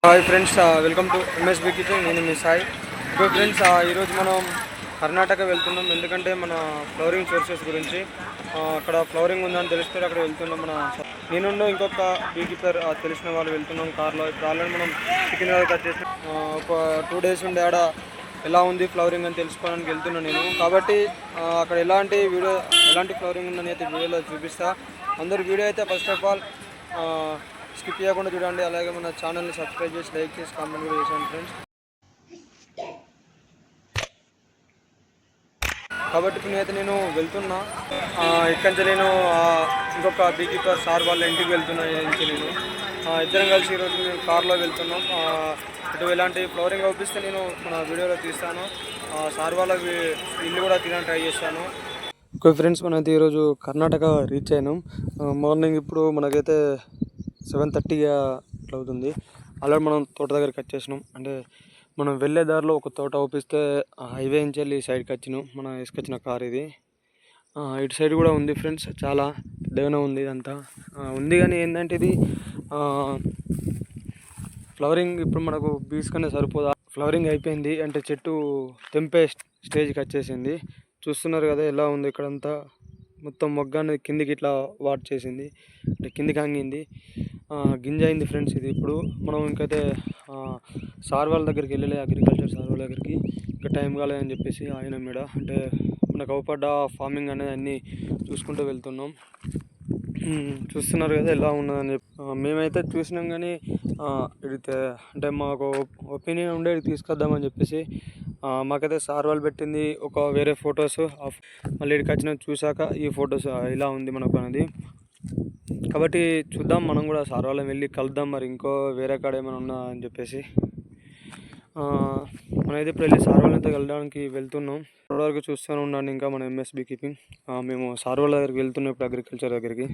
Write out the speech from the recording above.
Hi friends, welcome to MSB kitchen. నేను మీ సాయి. ఇప్పుడు ఫ్రెండ్స్, ఈరోజు మనం కర్ణాటక వెళ్తున్నాం. ఎందుకంటే మన ఫ్లవరింగ్ సోర్సెస్ గురించి అక్కడ ఫ్లవరింగ్ ఉందని తెలిస్తే అక్కడ వెళ్తున్నాం. నేను ఇంకొక బీ కీపర్ తెలిసిన వాళ్ళు వెళ్తున్నాం కార్లో. ఇప్పుడు ఆల్రెడీ మనం సికింద్రాబాద్ వచ్చేసి ఒక 2 days ఉండే ఆడ ఎలా ఉంది ఫ్లవరింగ్ అని తెలుసుకోవడానికి వెళ్తున్నాను నేను. కాబట్టి అక్కడ ఎలాంటి ఫ్లవరింగ్ ఉందని అయితే వీడియోలో చూపిస్తా. అందరు వీడియో అయితే ఫస్ట్ ఆఫ్ ఆల్ స్కిప్ చేయకుండా చూడండి. అలాగే మన ఛానల్ని సబ్స్క్రైబ్ చేసి లైక్ చేసి కామెంట్ కూడా చేసాను ఫ్రెండ్స్. కాబట్టి ఇప్పుడు నేను వెళ్తున్నా. ఇక్కడి నుంచి నేను ఇంకొక బీ కీపర్ సార్ వాళ్ళ ఇంటికి వెళ్తున్నా. నేను ఇద్దరం కలిసి ఈరోజు మేము కార్లో వెళ్తున్నాం. ఇటు ఎలాంటి ఫ్లవరింగ్ అవుపిస్తే నేను మన వీడియోలో తీస్తాను. సార్ వాళ్ళ ఇల్లు కూడా తినడానికి ట్రై చేస్తాను. ఓకే ఫ్రెండ్స్, మనైతే ఈరోజు కర్ణాటక రీచ్ అయినాం. మార్నింగ్ ఇప్పుడు మనకైతే 7:30 అట్లా అవుతుంది. ఆల్రెడీ మనం తోట దగ్గరికి వచ్చేసినాం. అంటే మనం వెళ్ళే దారిలో ఒక తోట ఓపిస్తే హైవే నుంచి వెళ్ళి సైడ్కి వచ్చినాం. మనం వేసుకొచ్చిన కార్ ఇది. ఇటు సైడ్ కూడా ఉంది ఫ్రెండ్స్, చాలా పెద్దగానే ఉంది. ఇదంతా ఉంది కానీ ఏంటంటే ఇది ఫ్లవరింగ్ ఇప్పుడు మనకు బీస్కనే సరిపోదా. ఫ్లవరింగ్ అయిపోయింది అంటే చెట్టు తెంపే స్టేజ్కి వచ్చేసింది. చూస్తున్నారు కదా ఎలా ఉంది. ఇక్కడంతా మొత్తం మొగ్గ అనేది కిందికి ఇట్లా వాట్ చేసింది, అంటే కిందికి హంగింది. గింజ అయింది ఫ్రెండ్స్ ఇది. ఇప్పుడు మనం ఇంకైతే సార్ వాళ్ళ దగ్గరికి వెళ్ళలే, అగ్రికల్చర్ సార్ వాళ్ళ దగ్గరికి. ఇంకా టైం కాలేదని చెప్పేసి ఆయన మీద అంటే మనకు అవపడ్డ ఫార్మింగ్ అనేది అన్నీ చూసుకుంటూ వెళ్తున్నాం. చూస్తున్నారు కదా ఎలా ఉన్నదని చెప్పి. మేమైతే చూసినాం కానీ ఇడితే అంటే మాకు ఒపీనియన్ ఉండే తీసుకొద్దామని చెప్పేసి మాకైతే సార్ వాళ్ళు పెట్టింది ఒక వేరే ఫొటోస్. మళ్ళీ ఇక్కడికి వచ్చిన చూశాక ఈ ఫొటోస్ ఇలా ఉంది మనకు అనేది. కాబట్టి చూద్దాం, మనం కూడా సార్ వాళ్ళని వెళ్ళి కలుద్దాం. మరి ఇంకో వేరే కాడ ఏమైనా ఉన్నా అని చెప్పేసి మనమైతే ఇప్పుడు వెళ్ళి సార్ వాళ్ళతో కలవడానికి వెళ్తున్నాం. ఇప్పటివరకు చూస్తూనే ఉండండి ఇంకా మన ఎంఎస్బీ కీపింగ్. మేము సార్ వాళ్ళ దగ్గరికి వెళ్తున్నాం ఇప్పుడు, అగ్రికల్చర్ దగ్గరికి.